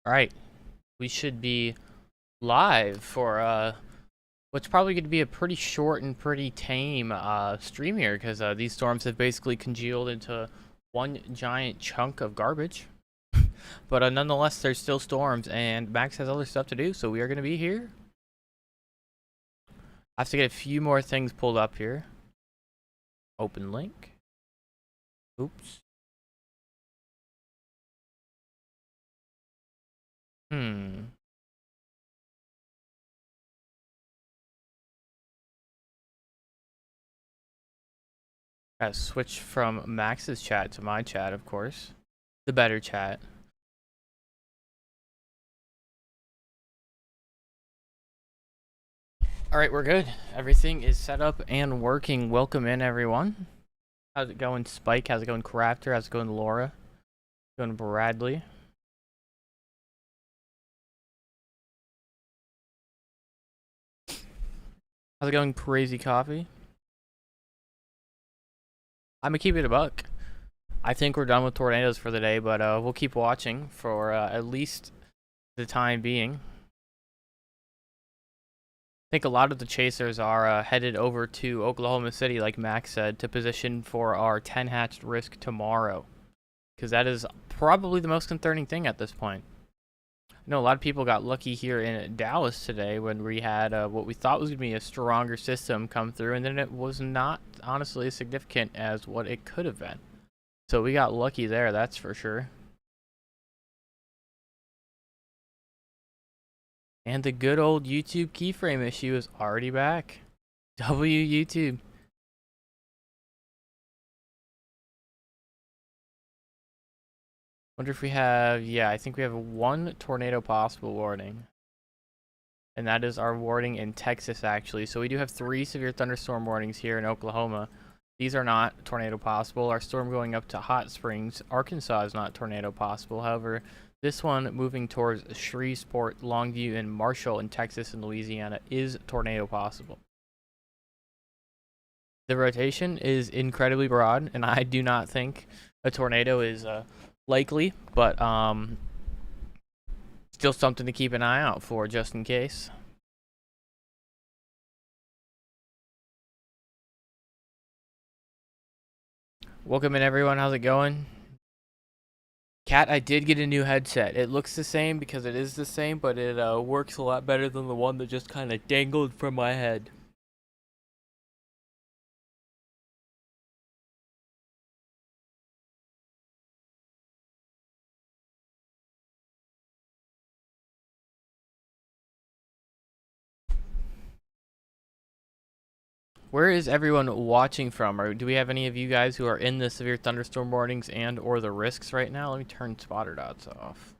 Alright, we should be live for what's probably going to be a pretty short and pretty tame stream here, because these storms have basically congealed into one giant chunk of garbage. But nonetheless, there's still storms, and Max has other stuff to do, so we are going to be here. I have to get a few more things pulled up here. Open link. Oops. Gotta switch from Max's chat to my chat, of course. The better chat. Alright, we're good. Everything is set up and working. Welcome in, everyone. How's it going, Spike? How's it going, Crafter? How's it going, Laura? How's it going, Bradley? How's it going, Crazy Coffee? I'm gonna keep it a buck. I think we're done with tornadoes for the day, but we'll keep watching for at least the time being. I think a lot of the chasers are headed over to Oklahoma City, like Max said, to position for our 10 hatched risk tomorrow. Because that is probably the most concerning thing at this point. I know a lot of people got lucky here in Dallas today when we had what we thought was going to be a stronger system come through, and then it was not honestly as significant as what it could have been. So we got lucky there, that's for sure. And the good old YouTube keyframe issue is already back. W YouTube. Wonder if we have, yeah, I think we have one tornado possible warning. And that is our warning in Texas, actually. So we do have 3 severe thunderstorm warnings here in Oklahoma. These are not tornado possible. Our storm going up to Hot Springs, Arkansas is not tornado possible. However, this one moving towards Shreveport, Longview, and Marshall in Texas and Louisiana is tornado possible. The rotation is incredibly broad, and I do not think a tornado is likely, but still something to keep an eye out for just in case. Welcome in, everyone. How's it going? Cat, I did get a new headset. It looks the same because it is the same, but it works a lot better than the one that just kind of dangled from my head. Where is everyone watching from? Or do we have any of you guys who are in the severe thunderstorm warnings and or the risks right now? Let me turn spotter dots off.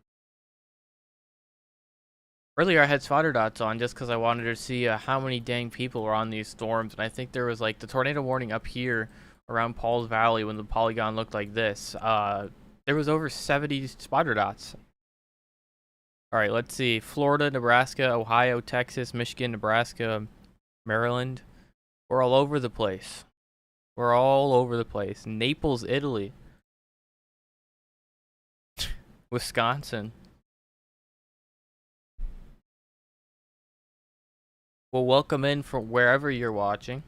Earlier I had spotter dots on just because I wanted to see how many dang people were on these storms, and I think there was like the tornado warning up here around Paul's Valley when the polygon looked like this. There was over 70 spotter dots. Alright, let's see. Florida, Nebraska, Ohio, Texas, Michigan, Nebraska, Maryland. We're all over the place. We're all over the place. Naples, Italy. Wisconsin. Well, welcome in from wherever you're watching.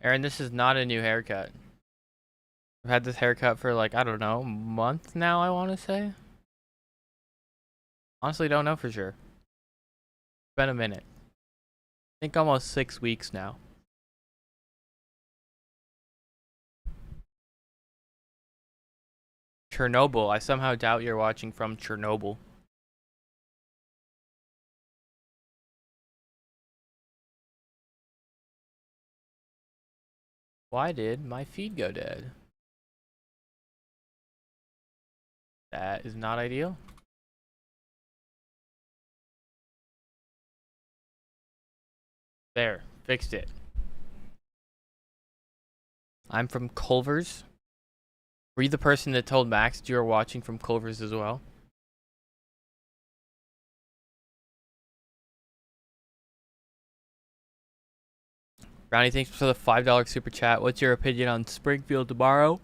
Aaron, this is not a new haircut. I've had this haircut for like, I don't know, a month now, I want to say. Honestly, don't know for sure. It's been a minute. I think almost 6 weeks now. Chernobyl. I somehow doubt you're watching from Chernobyl. Why did my feed go dead? That is not ideal. There, fixed it. I'm from Culver's. Were you the person that told Max you were watching from Culver's as well? Brownie, thanks for the $5 super chat. What's your opinion on Springfield tomorrow?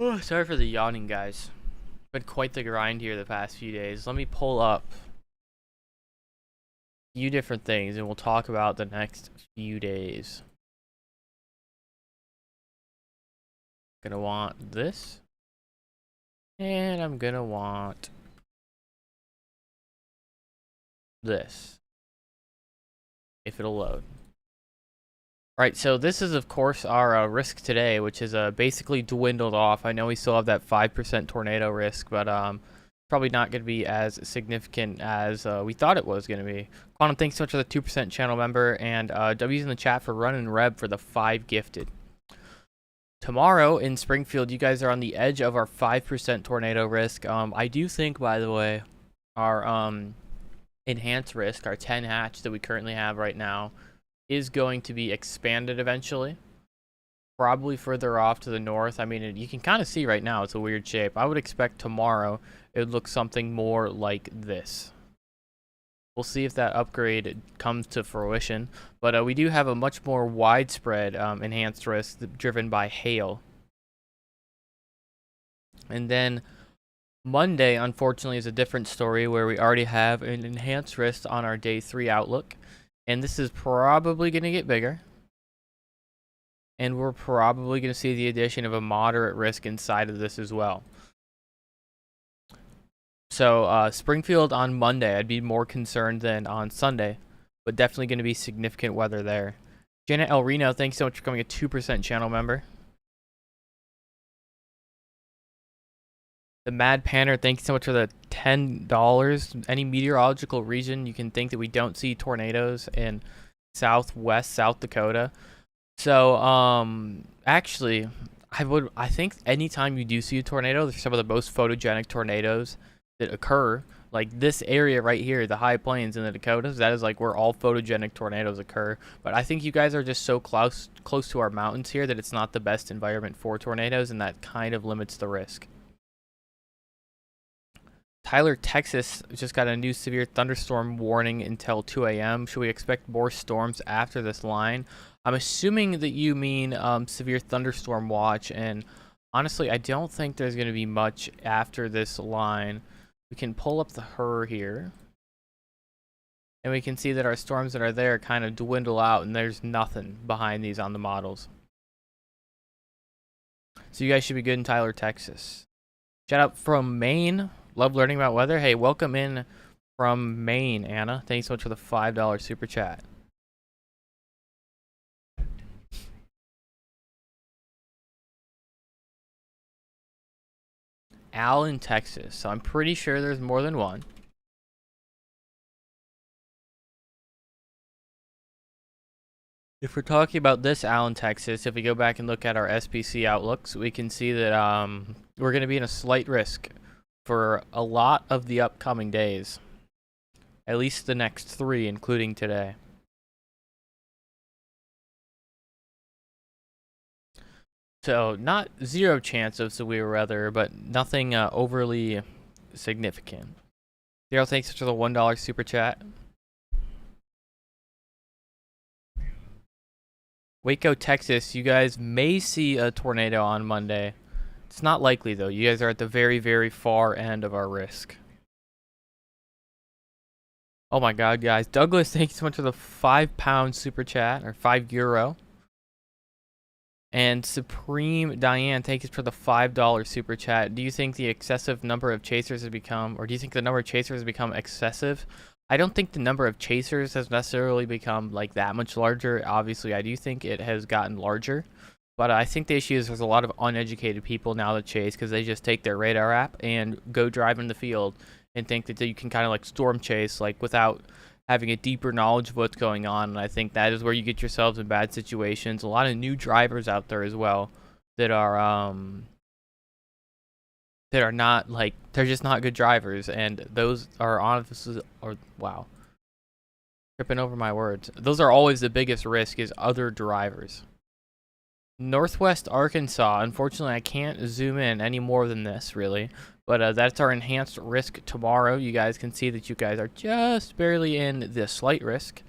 Oh, sorry for the yawning, guys. Been quite the grind here the past few days. Let me pull up a few different things and we'll talk about the next few days. Gonna want this. And I'm gonna want this. If it'll load. Alright, so this is of course our risk today, which is basically dwindled off. I know we still have that 5% tornado risk, but probably not going to be as significant as we thought it was going to be. Quantum, thanks so much for the 2% channel member, and W's in the chat for Run and Reb for the 5 gifted. Tomorrow in Springfield, you guys are on the edge of our 5% tornado risk. I do think, by the way, our enhanced risk, our 10 hatch that we currently have right now, is going to be expanded eventually. Probably further off to the north. I mean, you can kind of see right now it's a weird shape. I would expect tomorrow it would look something more like this. We'll see if that upgrade comes to fruition. But we do have a much more widespread enhanced risk driven by hail. And then Monday, unfortunately, is a different story where we already have an enhanced risk on our day 3 outlook. And this is probably going to get bigger. And we're probably going to see the addition of a moderate risk inside of this as well. So Springfield on Monday, I'd be more concerned than on Sunday. But definitely going to be significant weather there. Janet El Reno, thanks so much for becoming a 2% channel member. The Mad Panner, thanks so much for the $10. Any meteorological region you can think that we don't see tornadoes in southwest South Dakota. So, actually, I think anytime you do see a tornado, there's some of the most photogenic tornadoes that occur. Like this area right here, the high plains in the Dakotas, that is like where all photogenic tornadoes occur. But I think you guys are just so close to our mountains here that it's not the best environment for tornadoes, and that kind of limits the risk. Tyler, Texas just got a new severe thunderstorm warning until 2 a.m. Should we expect more storms after this line? I'm assuming that you mean severe thunderstorm watch, and honestly, I don't think there's going to be much after this line. We can pull up the HRRR here, and we can see that our storms that are there kind of dwindle out, and there's nothing behind these on the models. So you guys should be good in Tyler, Texas. Shout out from Maine. Love learning about weather. Hey, welcome in from Maine, Anna. Thanks so much for the $5 super chat. Al in Texas. So I'm pretty sure there's more than one. If we're talking about this Al in Texas, if we go back and look at our SPC outlooks, we can see that we're going to be in a slight risk for a lot of the upcoming days. At least the next 3, including today. So, not zero chance of severe weather, but nothing overly significant. Daryl, thanks for the $1 super chat. Waco, Texas, you guys may see a tornado on Monday. It's not likely, though. You guys are at the very, very far end of our risk. Oh my god, guys. Douglas, thank you so much for the £5 super chat, or €5. And Supreme Diane, thank you for the $5 super chat. Do you think the excessive number of chasers has become, or do you think the number of chasers has become excessive? I don't think the number of chasers has necessarily become like that much larger. Obviously, I do think it has gotten larger. But I think the issue is there's a lot of uneducated people now that chase because they just take their radar app and go drive in the field and think that you can kind of like storm chase like without having a deeper knowledge of what's going on. And I think that is where you get yourselves in bad situations. A lot of new drivers out there as well that are not like, they're just not good drivers, and those are honestly, or wow, tripping over my words. Those are always the biggest risk, is other drivers. Northwest Arkansas, unfortunately I can't zoom in any more than this really, but that's our enhanced risk tomorrow. You guys can see that you guys are just barely in the slight risk.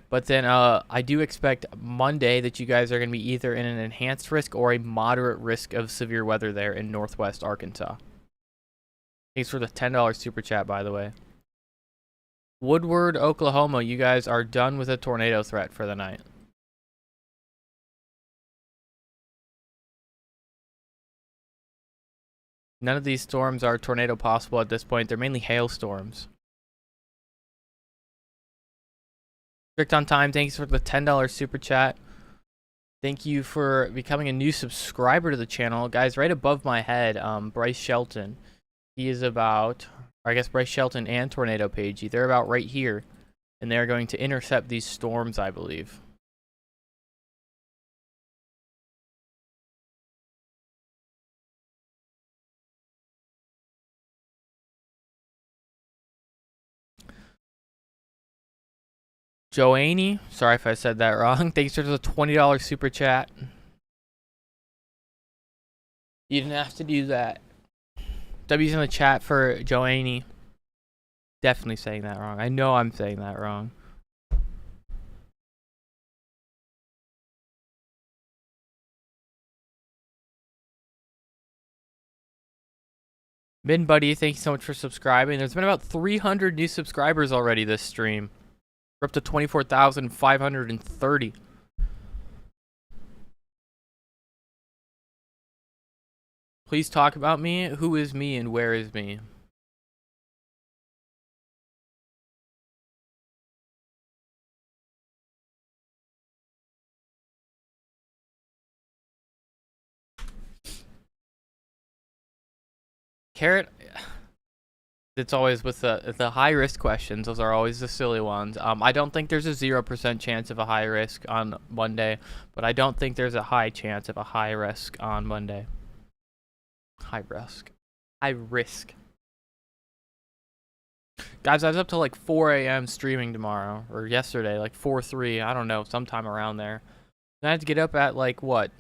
But then I do expect Monday that you guys are going to be either in an enhanced risk or a moderate risk of severe weather there in northwest Arkansas. Thanks for the $10 super chat, by the way. Woodward, Oklahoma, you guys are done with a tornado threat for the night. None of these storms are tornado possible at this point. They're mainly hailstorms. Strict on time, thanks for the $10 super chat. Thank you for becoming a new subscriber to the channel. Guys, right above my head, Bryce Shelton. He is about, or I guess Bryce Shelton and Tornado Pagey. They're about right here. And they're going to intercept these storms, I believe. Joanne, sorry if I said that wrong. Thanks for the $20 super chat. You didn't have to do that. W's in the chat for Joanne. Definitely saying that wrong. I know I'm saying that wrong. Min Buddy, thank you so much for subscribing. There's been about 300 new subscribers already this stream. We're up to 24,530. Please talk about me. Who is me and where is me? Carrot, it's always with the high risk questions. Those are always the silly ones. I don't think there's a 0% chance of a high risk on Monday, but I don't think there's a high chance of a high risk on Monday. High risk. High risk. Guys, I was up till like 4 a.m. streaming tomorrow, or yesterday, like 4-3, I don't know, sometime around there. And I had to get up at like what?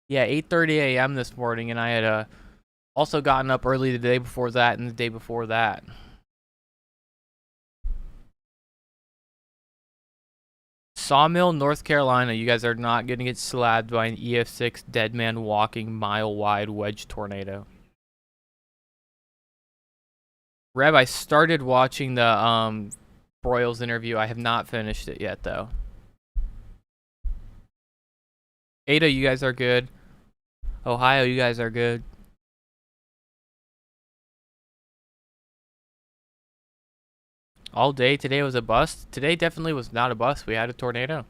Yeah, 8:30 a.m. this morning, and I had also gotten up early the day before that and the day before that. Sawmill, North Carolina, you guys are not going to get slabbed by an EF6 dead man walking mile-wide wedge tornado. Reb, I started watching the Broyles interview. I have not finished it yet, though. Ada, you guys are good. Ohio, you guys are good. All day today was a bust. Today definitely was not a bust. We had a tornado.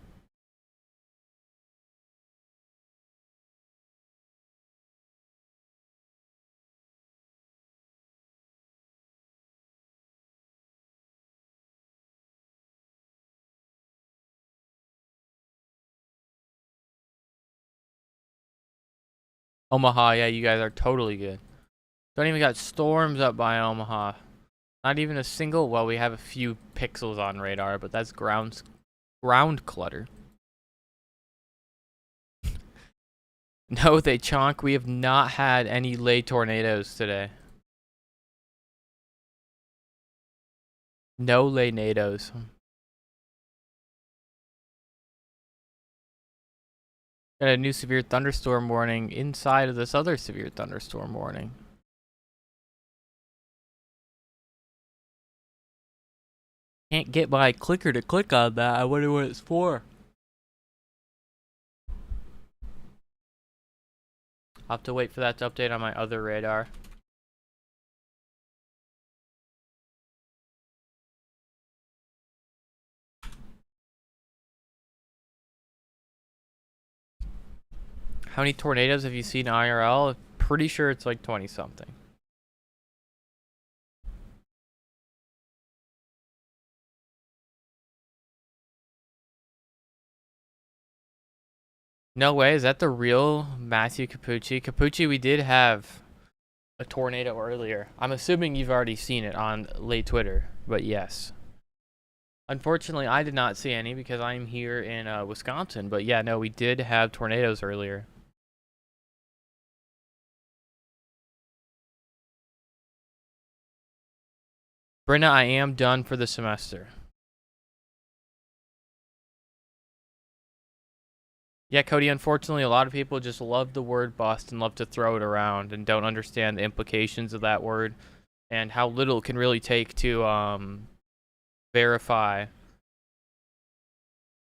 Omaha, yeah, you guys are totally good. Don't even got storms up by Omaha. Not even a single. Well, we have a few pixels on radar, but that's ground clutter. No, they chonk. We have not had any late tornadoes today. No late nados. Got a new severe thunderstorm warning inside of this other severe thunderstorm warning. Can't get my clicker to click on that. I wonder what it's for. I'll have to wait for that to update on my other radar. How many tornadoes have you seen IRL? Pretty sure it's like 20 something. No way, is that the real Matthew Capucci? Capucci, we did have a tornado earlier. I'm assuming you've already seen it on late Twitter, but yes. Unfortunately, I did not see any because I'm here in Wisconsin, but yeah, no, we did have tornadoes earlier. Brenna, I am done for the semester. Yeah, Cody, unfortunately, a lot of people just love the word bust and love to throw it around and don't understand the implications of that word and how little it can really take to verify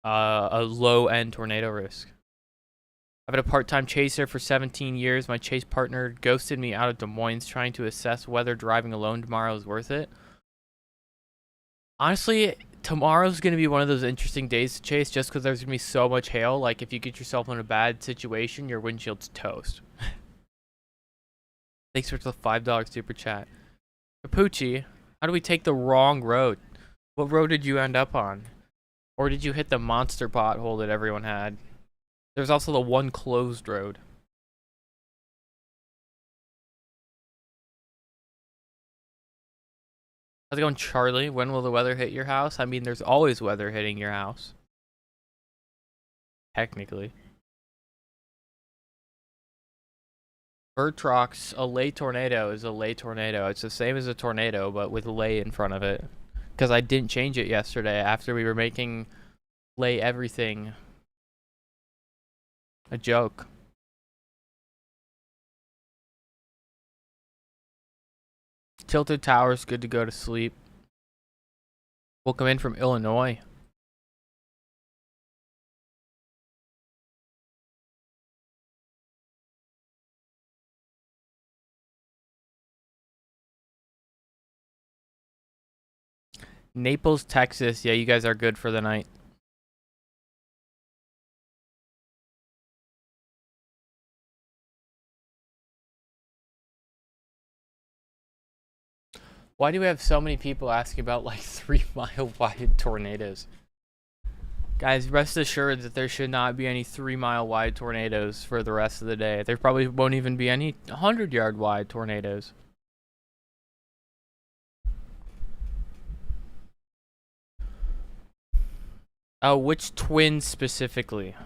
a low-end tornado risk. I've been a part-time chaser for 17 years. My chase partner ghosted me out of Des Moines trying to assess whether driving alone tomorrow is worth it. Honestly, tomorrow's going to be one of those interesting days to chase just because there's going to be so much hail. Like, if you get yourself in a bad situation, your windshield's toast. Thanks for the $5 super chat. Capucci, how do we take the wrong road? What road did you end up on? Or did you hit the monster pothole that everyone had? There's also the one closed road. How's it going, Charlie? When will the weather hit your house? I mean, there's always weather hitting your house. Technically. Vertrox, a lay tornado is a lay tornado. It's the same as a tornado, but with lay in front of it. Because I didn't change it yesterday after we were making lay everything a joke. Tilted Towers, good to go to sleep. Welcome in from Illinois. Naples, Texas. Yeah, you guys are good for the night. Why do we have so many people asking about like 3-mile wide tornadoes? Guys, rest assured that there should not be any 3-mile wide tornadoes for the rest of the day. There probably won't even be any 100-yard wide tornadoes. Oh, which twins specifically?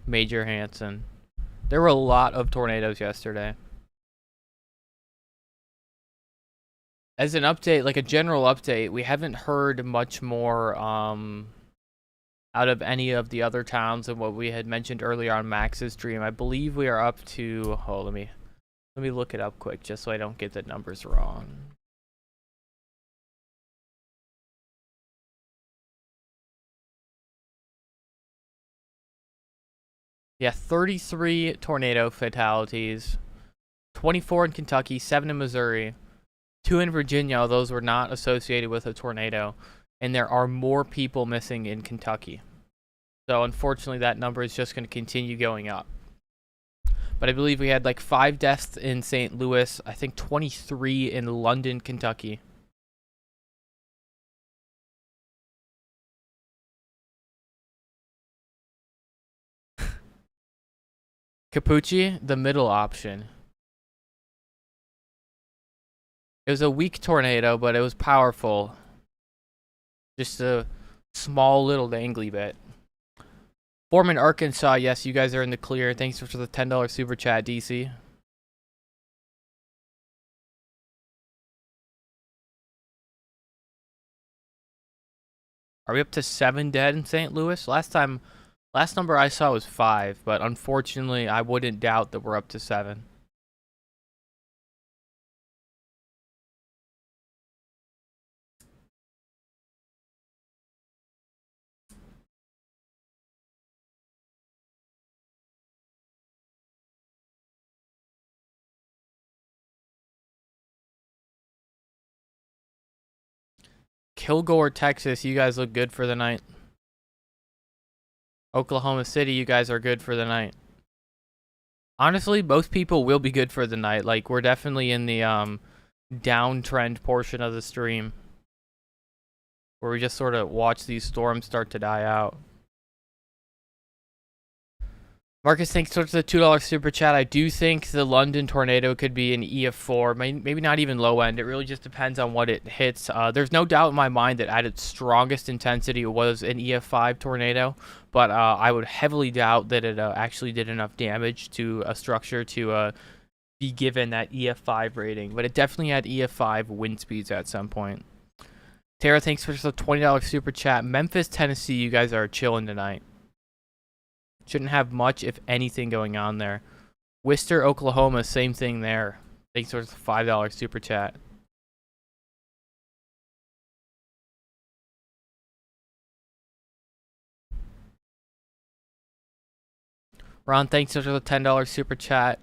Major Hansen. There were a lot of tornadoes yesterday. As an update, like a general update, we haven't heard much more out of any of the other towns than what we had mentioned earlier on Max's stream. I believe we are up to, let me look it up quick just so I don't get the numbers wrong. Yeah, 33 tornado fatalities, 24 in Kentucky, 7 in Missouri, 2 in Virginia. Those were not associated with a tornado, and there are more people missing in Kentucky. So unfortunately, that number is just going to continue going up. But I believe we had like 5 deaths in St. Louis, I think 23 in London, Kentucky. Capucci, the middle option. It was a weak tornado, but it was powerful. Just a small little dangly bit. Foreman, Arkansas, yes, you guys are in the clear. Thanks for the $10 super chat, DC. Are we up to 7 dead in St. Louis? Last number I saw was 5, but unfortunately, I wouldn't doubt that we're up to 7. Kilgore, Texas, you guys look good for the night. Oklahoma City, you guys are good for the night. Honestly, most people will be good for the night. Like, we're definitely in the downtrend portion of the stream, where we just sort of watch these storms start to die out. Marcus, thanks for the $2 super chat. I do think the London tornado could be an E of 4, maybe not even low end. It really just depends on what it hits. There's no doubt in my mind that at its strongest intensity, it was an E of 5 tornado, but I would heavily doubt that it actually did enough damage to a structure to be given that EF5 rating, but it definitely had EF5 wind speeds at some point. Tara, thanks for the $20 super chat. Memphis, Tennessee, you guys are chilling tonight. Shouldn't have much, if anything, going on there. Worcester, Oklahoma, same thing there. Thanks for the $5 super chat. Ron, thanks for the $10 super chat.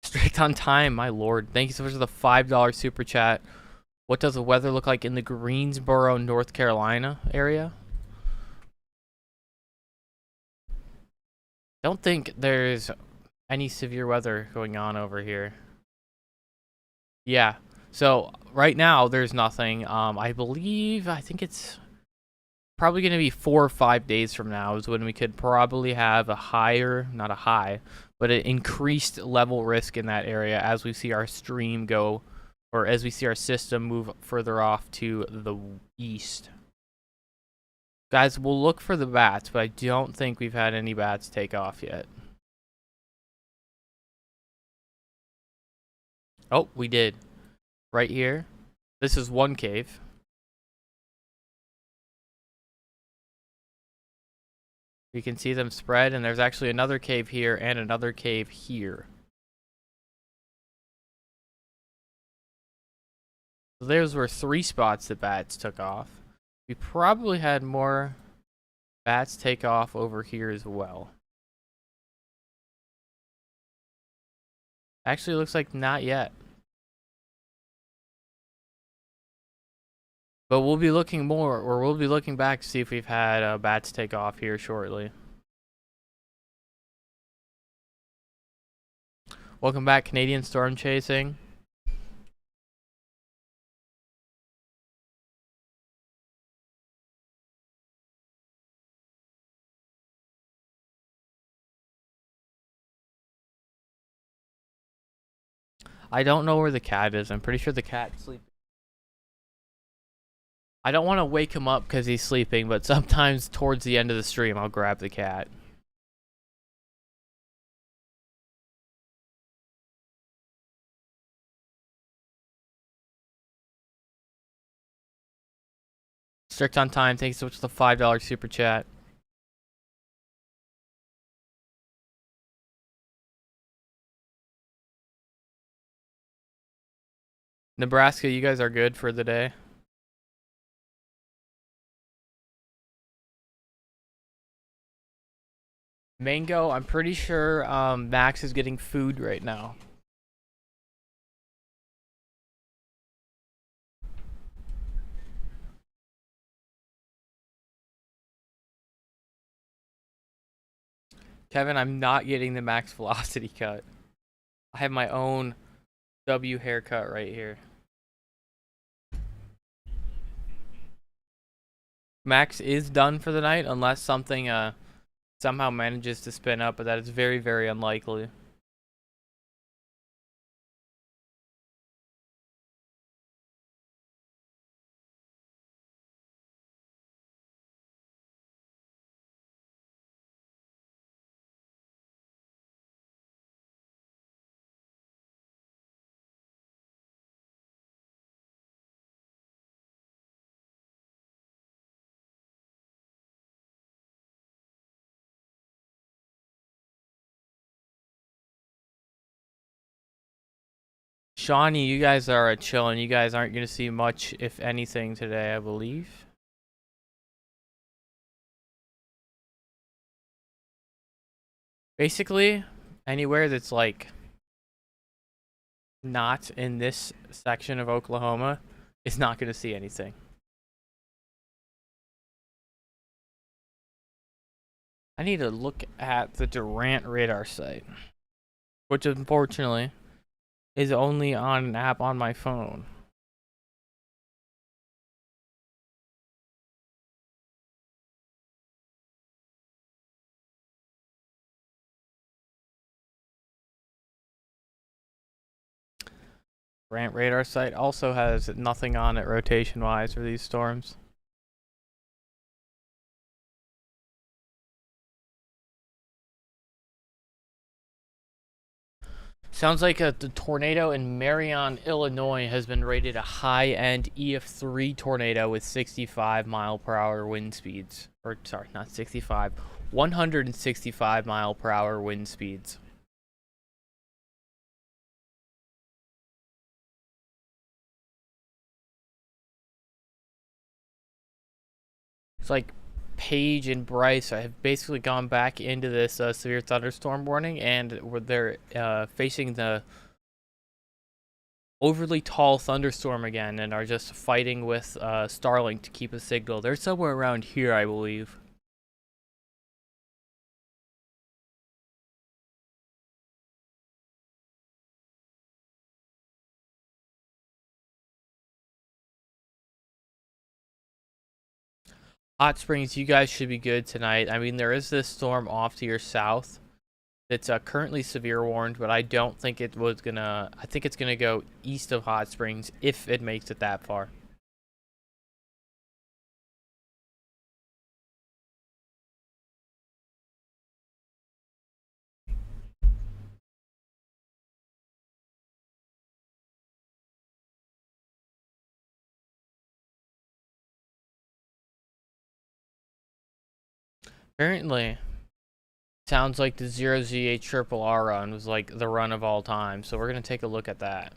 Strict on time, my lord. Thank you so much for the $5 super chat. What does the weather look like in the Greensboro, North Carolina area? Don't think there's any severe weather going on over here. Yeah. So right now there's nothing. I think it's probably going to be 4 or 5 days from now is when we could probably have a higher, not a high, but an increased level risk in that area as we see our stream go, or as we see our system move further off to the east. Guys, we'll look for the bats, but I don't think we've had any bats take off yet. Oh, we did. Right here. This is one cave. You can see them spread, and there's actually another cave here and another cave here. So those were 3 spots that bats took off. We probably had more bats take off over here as well. Actually, looks like not yet. But we'll be looking more, or we'll be looking back to see if we've had bats take off here shortly. Welcome back, Canadian Storm Chasing. I don't know where the cat is. I'm pretty sure the cat's sleeping. I don't want to wake him up because he's sleeping, but sometimes towards the end of the stream, I'll grab the cat. Strict on time, thanks so much for the $5 super chat. Nebraska, you guys are good for the day. Mango, I'm pretty sure Max is getting food right now. Kevin, I'm not getting the max velocity cut. I have my own W haircut right here. Max is done for the night unless something somehow manages to spin up, but that is very, very unlikely. Shawnee, you guys are chilling. You guys aren't going to see much, if anything, today, I believe. Basically, anywhere that's like not in this section of Oklahoma is not going to see anything. I need to look at the Durant radar site, which unfortunately is only on an app on my phone. Durant radar site also has nothing on it rotation-wise for these storms. Sounds like the tornado in Marion, Illinois has been rated a high-end EF3 tornado with 65-mile-per-hour wind speeds. Or, sorry, not 65, 165-mile-per-hour wind speeds. It's like Paige and Bryce have basically gone back into this severe thunderstorm warning, and they're facing the overly tall thunderstorm again and are just fighting with Starlink to keep a signal. They're somewhere around here, I believe. Hot Springs, you guys should be good tonight. I mean, there is this storm off to your south that's currently severe warned, but I don't think it was gonna. I think it's gonna go east of Hot Springs if it makes it that far. Apparently, sounds like the 0Z8 Triple R run was like the run of all time, so we're gonna take a look at that.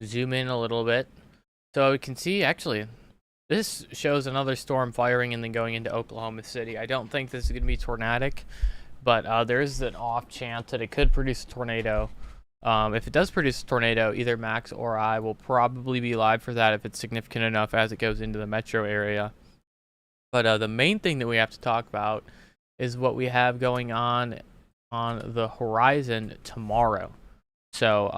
Zoom in a little bit. So we can see, actually, this shows another storm firing and then going into Oklahoma City. I don't think this is going to be tornadic, but there is an off chance that it could produce a tornado. If it does produce a tornado, either Max or I will probably be live for that if it's significant enough as it goes into the metro area. But the main thing that we have to talk about is what we have going on the horizon tomorrow. So,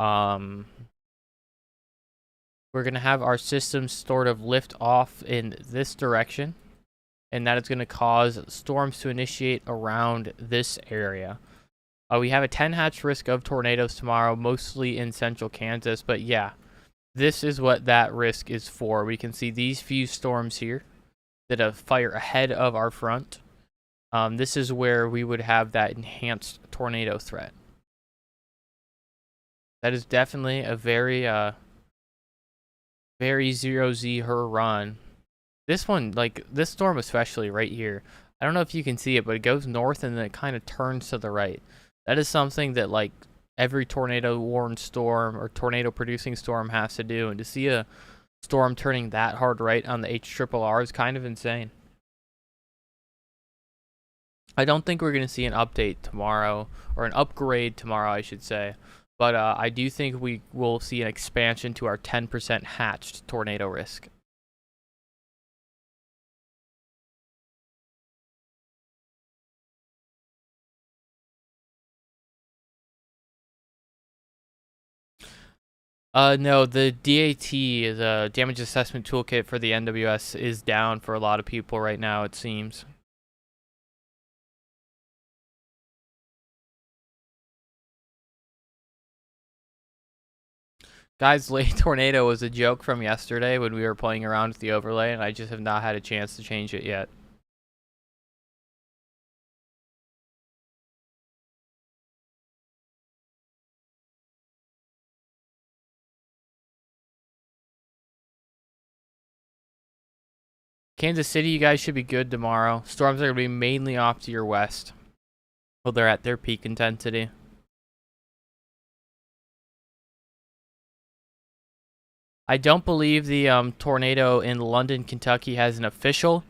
we're going to have our systems sort of lift off in this direction, and that is going to cause storms to initiate around this area. We have a 10 hatch risk of tornadoes tomorrow, mostly in central Kansas, but yeah, this is what that risk is for. We can see these few storms here that have fire ahead of our front. This is where we would have that enhanced tornado threat. That is definitely a very 0Z her run. This one, like this storm especially right here, I don't know if you can see it, but it goes north and then it kind of turns to the right. That is something that like every tornado warned storm or tornado producing storm has to do, and to see a storm turning that hard right on the HRRR is kind of insane. I don't think we're going to see an update tomorrow, or an upgrade tomorrow, I should say. But I do think we will see an expansion to our 10% hatched tornado risk. No, the DAT, the damage assessment toolkit for the NWS, is down for a lot of people right now, it seems. Guys, late tornado was a joke from yesterday when we were playing around with the overlay, and I just have not had a chance to change it yet. Kansas City, you guys should be good tomorrow. Storms are going to be mainly off to your west. Well, they're at their peak intensity. I don't believe the tornado in London, Kentucky has an official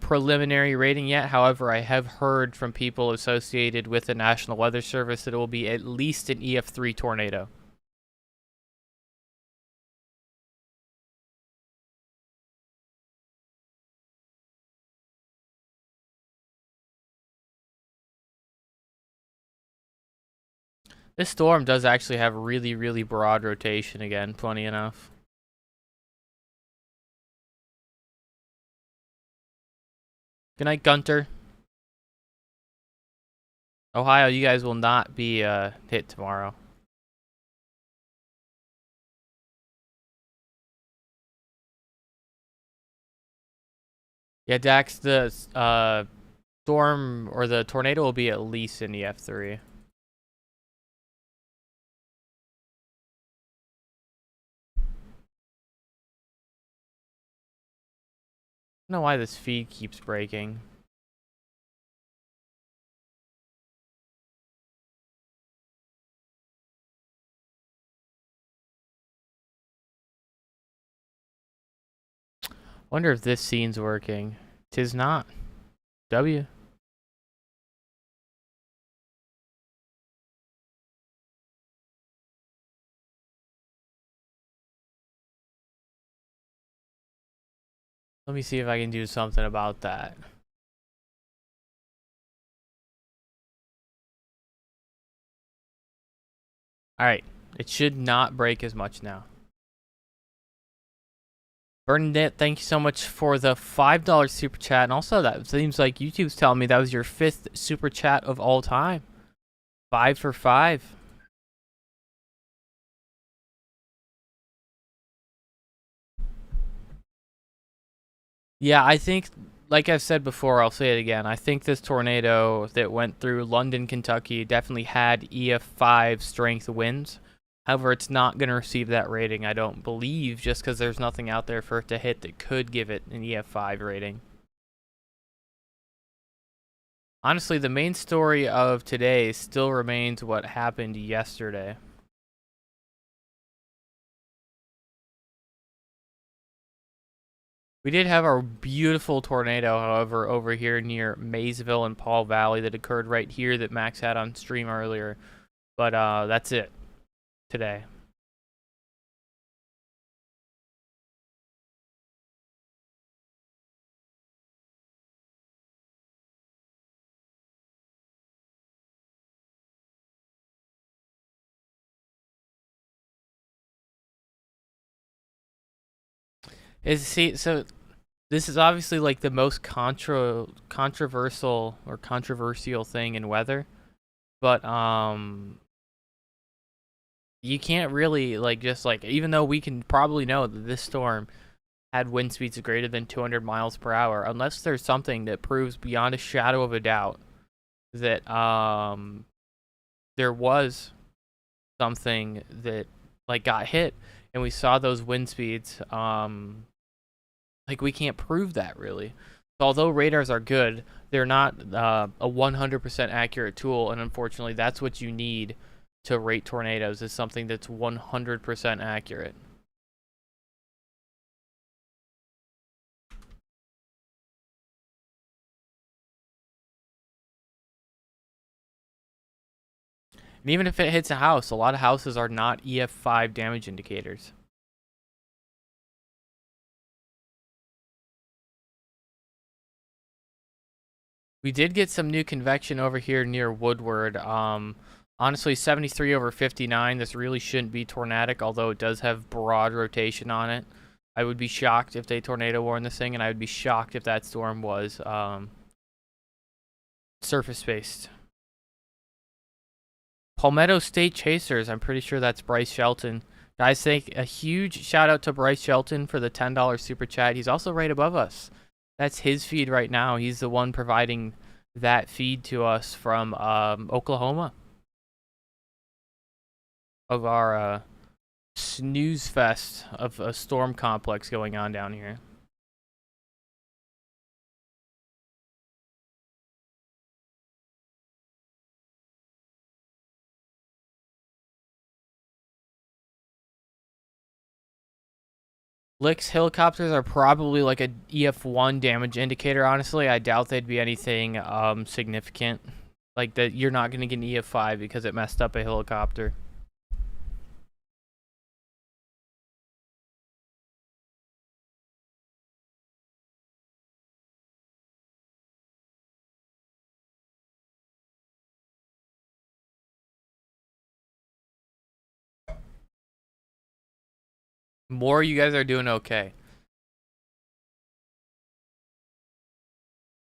preliminary rating yet. However, I have heard from people associated with the National Weather Service that it will be at least an EF3 tornado. This storm does actually have really, really broad rotation again, plenty enough. Good night, Gunter. Ohio, you guys will not be hit tomorrow. Yeah, Dax, the storm or the tornado will be at least in EF3. I don't know why this feed keeps breaking. Wonder if this scene's working. Tis not. W. Let me see if I can do something about that. Alright. It should not break as much now. Bernadette, thank you so much for the $5 super chat. And also, that seems like YouTube's telling me that was your 5th super chat of all time. 5 for 5. Yeah, I think, like I've said before, I'll say it again. I think this tornado that went through London, Kentucky definitely had EF5 strength winds. However, it's not going to receive that rating, I don't believe, just because there's nothing out there for it to hit that could give it an EF5 rating. Honestly, the main story of today still remains what happened yesterday. We did have our beautiful tornado, however, over here near Maysville and Paul Valley that occurred right here that Max had on stream earlier. But that's it today. So this is obviously like the most controversial or controversial thing in weather, but you can't really like just like, even though we can probably know that this storm had wind speeds greater than 200 miles per hour, unless there's something that proves beyond a shadow of a doubt that there was something that like got hit and we saw those wind speeds, like we can't prove that really. So although radars are good, they're not a 100% accurate tool, and unfortunately that's what you need to rate tornadoes, is something that's 100% accurate. And even if it hits a house, a lot of houses are not EF5 damage indicators. We did get some new convection over here near Woodward. Honestly, 73 over 59. This really shouldn't be tornadic, although it does have broad rotation on it. I would be shocked if they tornado warned this thing, and I would be shocked if that storm was surface-based. Palmetto State Chasers. I'm pretty sure that's Bryce Shelton. Guys, thank a huge shout out to Bryce Shelton for the $10 super chat. He's also right above us. That's his feed right now. He's the one providing that feed to us from Oklahoma of our snooze fest of a storm complex going on down here. Licks helicopters are probably like a EF1 damage indicator. Honestly, I doubt they'd be anything significant. Like that, you're not gonna get an EF5 because it messed up a helicopter. More, you guys are doing okay.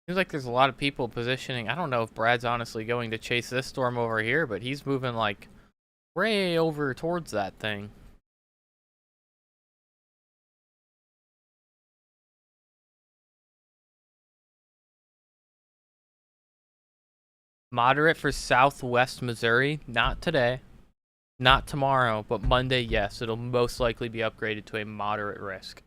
Seems like there's a lot of people positioning. I don't know if Brad's honestly going to chase this storm over here, but he's moving like way over towards that thing. Moderate for southwest Missouri. Not today. Not tomorrow. But Monday, yes. It'll most likely be upgraded to a moderate risk.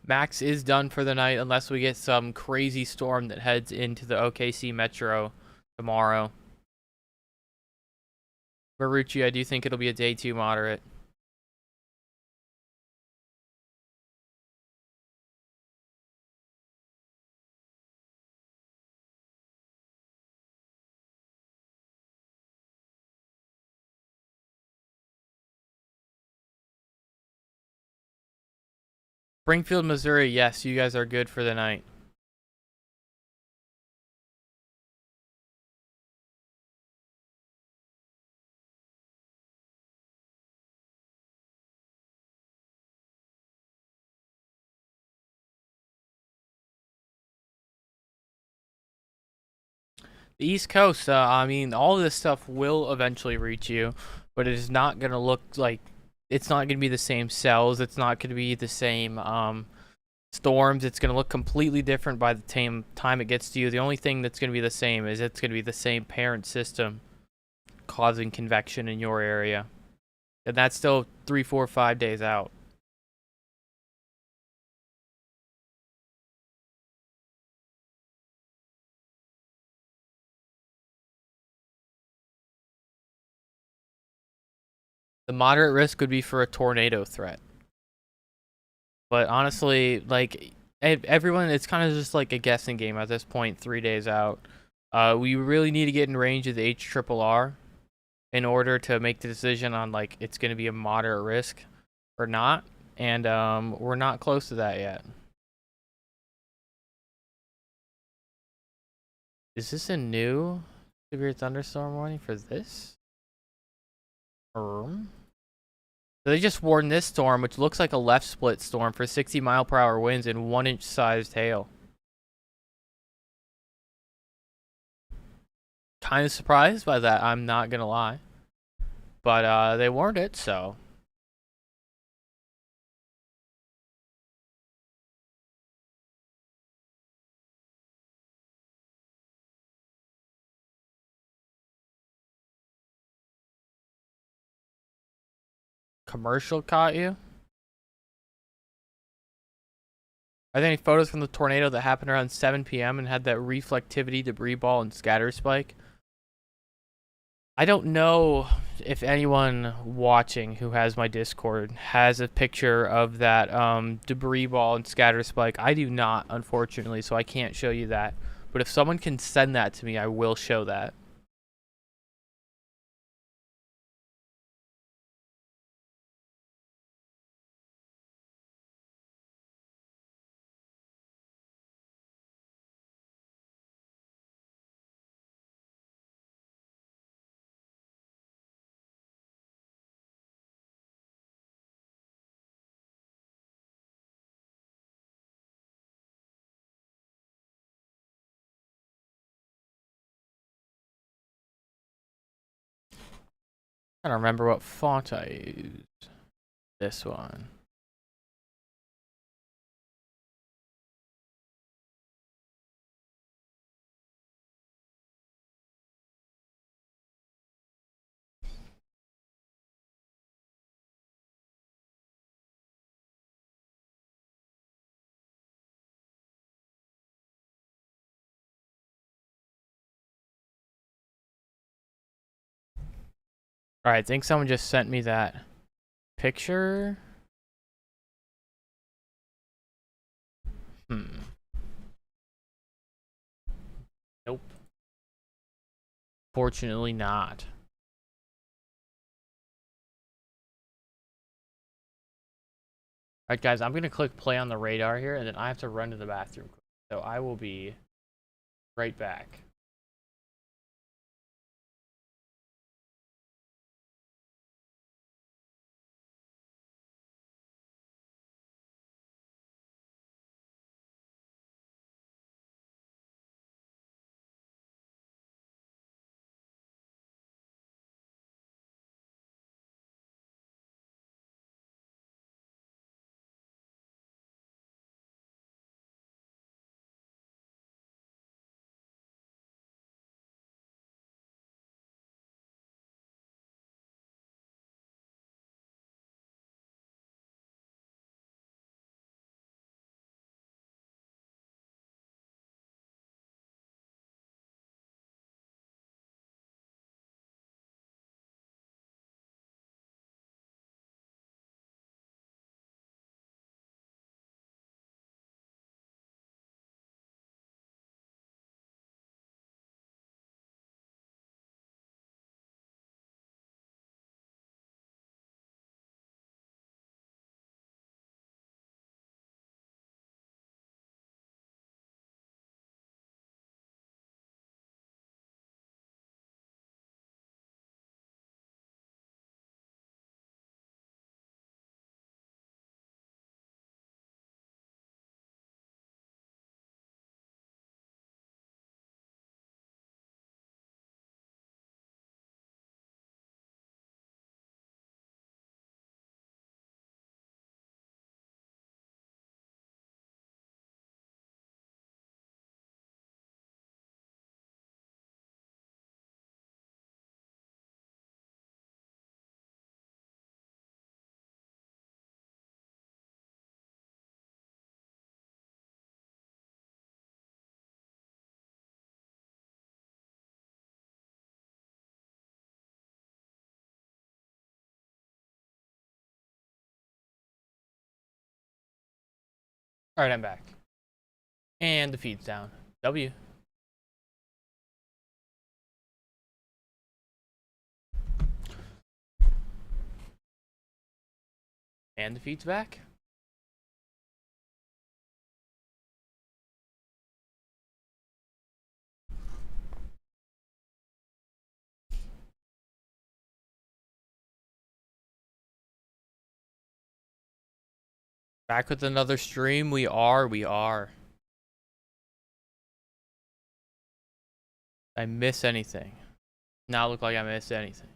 Max is done for the night unless we get some crazy storm that heads into the OKC Metro tomorrow. Marucci, I do think it'll be a day 2 moderate. Springfield, Missouri, yes, you guys are good for the night. The East Coast, I mean, all of this stuff will eventually reach you, but it is not going to look like, it's not going to be the same cells. It's not going to be the same storms. It's going to look completely different by the time it gets to you. The only thing that's going to be the same is it's going to be the same parent system causing convection in your area. And that's still 3, 4, 5 days out. The moderate risk would be for a tornado threat. But honestly, like, everyone, it's kind of just like a guessing game at this point, 3 days out. We really need to get in range of the HRRR in order to make the decision on, like, it's going to be a moderate risk or not. And we're not close to that yet. Is this a new severe thunderstorm warning for this? So they just warned this storm, which looks like a left split storm, for 60-mile-per-hour winds and 1-inch sized hail. Kind of surprised by that, I'm not gonna lie. But they warned it, so. Commercial caught you? Are there any photos from the tornado that happened around 7 p.m. and had that reflectivity, debris ball, and scatter spike? I don't know if anyone watching who has my Discord has a picture of that debris ball and scatter spike. I do not, unfortunately, so I can't show you that. But if someone can send that to me, I will show that. I don't remember what font I used. This one. Alright, I think someone just sent me that picture. Nope. Fortunately not. Alright guys, I'm going to click play on the radar here, and then I have to run to the bathroom. So I will be right back. All right, I'm back. And the feed's down. W. And the feed's back. Back with another stream. We are. I miss anything. Now look like I missed anything.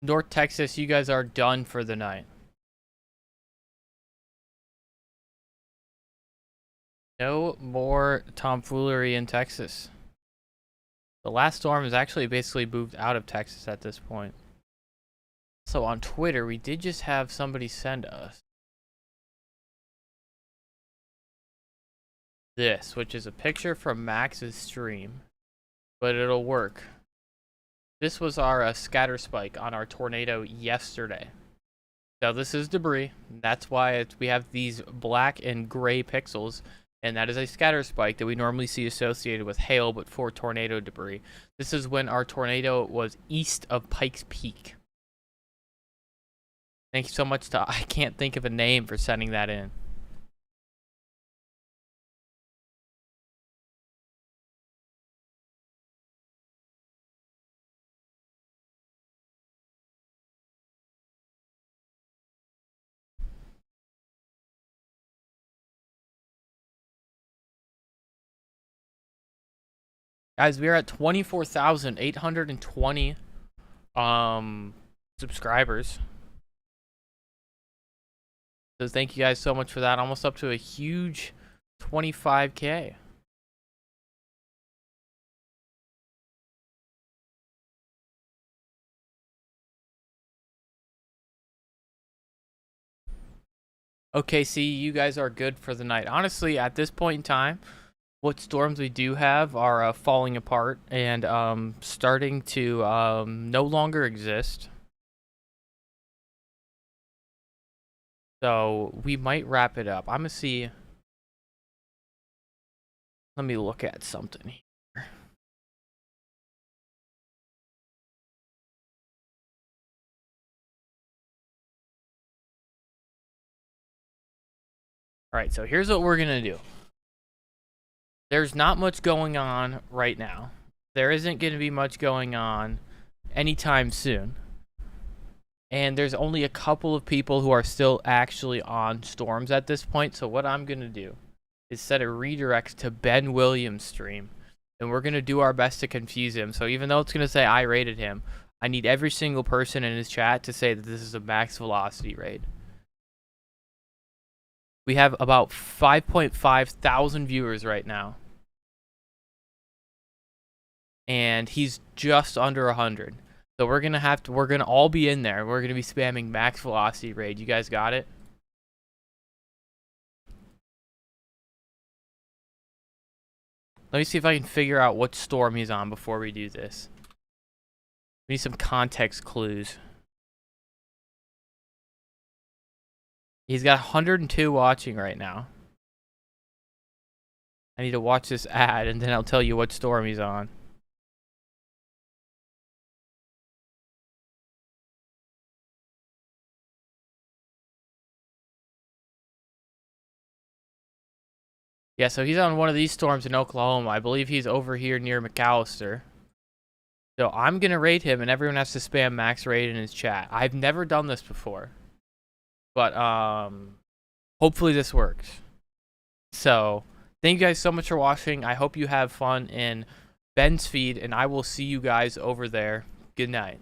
North Texas, you guys are done for the night. No more tomfoolery in Texas. The last storm is actually basically moved out of Texas at this point. So on Twitter, we did just have somebody send us this, which is a picture from Max's stream, but it'll work. This was our scatter spike on our tornado yesterday. Now this is debris. That's why we have these black and gray pixels, and that is a scatter spike that we normally see associated with hail, but for tornado debris. This is when our tornado was east of Pikes Peak. Thank you so much to, I can't think of a name for sending that in. Guys, we are at 24,820 subscribers. So thank you guys so much for that. Almost up to a huge 25K. Okay, see, you guys are good for the night. Honestly, at this point in time, what storms we do have are falling apart and starting to no longer exist. So we might wrap it up. I'm gonna see. Let me look at something here. All right, so here's what we're gonna do. There's not much going on right now. There isn't gonna be much going on anytime soon. And there's only a couple of people who are still actually on storms at this point. So what I'm going to do is set a redirect to Ben Williams' stream. And we're going to do our best to confuse him. So even though it's going to say I rated him, I need every single person in his chat to say that this is a max velocity raid. We have about 5.5 thousand viewers right now. And he's just under 100. So we're gonna all be in there. We're gonna be spamming max velocity raid. You guys got it? Let me see if I can figure out what storm he's on before we do this. We need some context clues. He's got 102 watching right now. I need to watch this ad and then I'll tell you what storm he's on. Yeah, so he's on one of these storms in Oklahoma. I believe he's over here near McAllister. So I'm going to raid him, and everyone has to spam max raid in his chat. I've never done this before. but hopefully this works. So thank you guys so much for watching. I hope you have fun in Ben's feed, and I will see you guys over there. Good night.